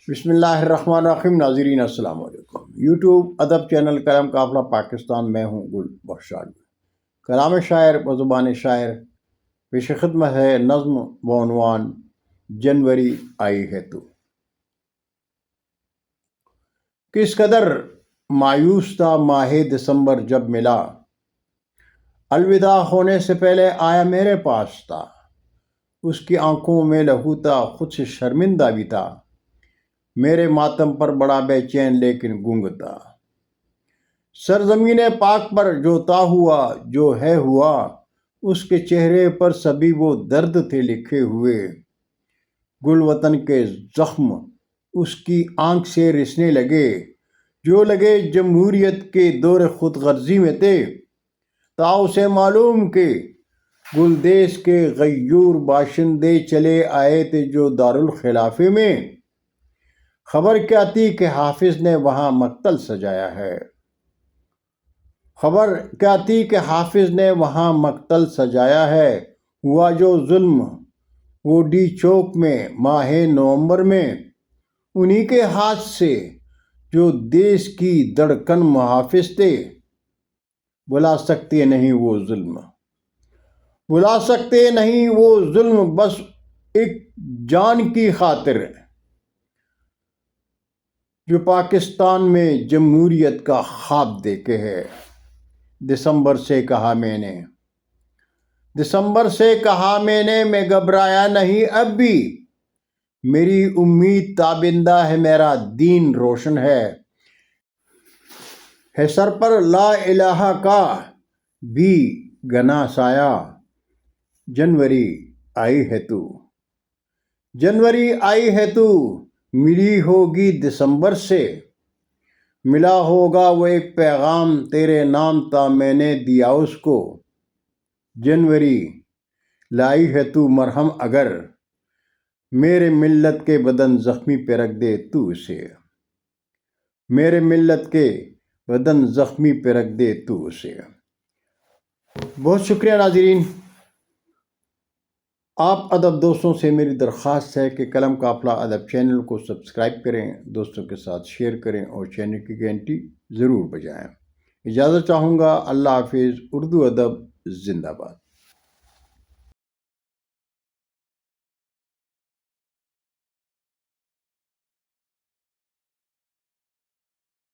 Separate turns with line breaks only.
بسم اللہ الرحمن الرحیم. ناظرین السلام علیکم. یوٹیوب ادب چینل کلام قافلہ پاکستان میں ہوں گل بخشال. کلام شاعر و زبان شاعر پیش خدمت ہے نظم بعنوان جنوری آئی ہے تو. کس قدر مایوس تھا ماہ دسمبر جب ملا، الوداع ہونے سے پہلے آیا میرے پاس تھا. اس کی آنکھوں میں لہو تھا، خود سے شرمندہ بھی تھا. میرے ماتم پر بڑا بے چین لیکن گنگ تھا. سرزمین پاک پر جو طا ہوا جو ہے ہوا، اس کے چہرے پر سبھی وہ درد تھے لکھے ہوئے. گل وطن کے زخم اس کی آنکھ سے رسنے لگے، جو لگے جمہوریت کے دور خود غرضی میں تھے. تا اسے معلوم کہ گل دیس کے غیور باشندے چلے آئے تھے جو دارالخلافے میں. خبر کیا تھی کہ حافظ نے وہاں مقتل سجایا ہے. خبر کیا تھی کہ حافظ نے وہاں مقتل سجایا ہے. ہوا جو ظلم وہ ڈی چوک میں ماہ نومبر میں، انہی کے ہاتھ سے جو دیس کی دھڑکن محافظ تھے. بلا سکتے نہیں وہ ظلم، بلا سکتے نہیں وہ ظلم، بس ایک جان کی خاطر جو پاکستان میں جمہوریت کا خواب دیکھے ہے. دسمبر سے کہا میں نے، دسمبر سے کہا میں میں گھبرایا نہیں اب بھی. میری امید تابندہ ہے، میرا دین روشن ہے سر پر لا الہ کا بھی گنا سایہ. جنوری آئی ہے تو، جنوری آئی ہے تو، ملی ہوگی دسمبر سے. ملا ہوگا وہ ایک پیغام تیرے نام تھا میں نے دیا اس کو. جنوری لائی ہے تو مرہم اگر، میرے ملت کے بدن زخمی پہ رکھ دے تو اسے. میرے ملت کے بدن زخمی پہ رکھ دے تو اسے. بہت شکریہ ناظرین. آپ ادب دوستوں سے میری درخواست ہے کہ قلم قافلہ ادب چینل کو سبسکرائب کریں، دوستوں کے ساتھ شیئر کریں اور چینل کی گھنٹی ضرور بجائیں. اجازت چاہوں گا. اللہ حافظ. اردو ادب زندہ باد.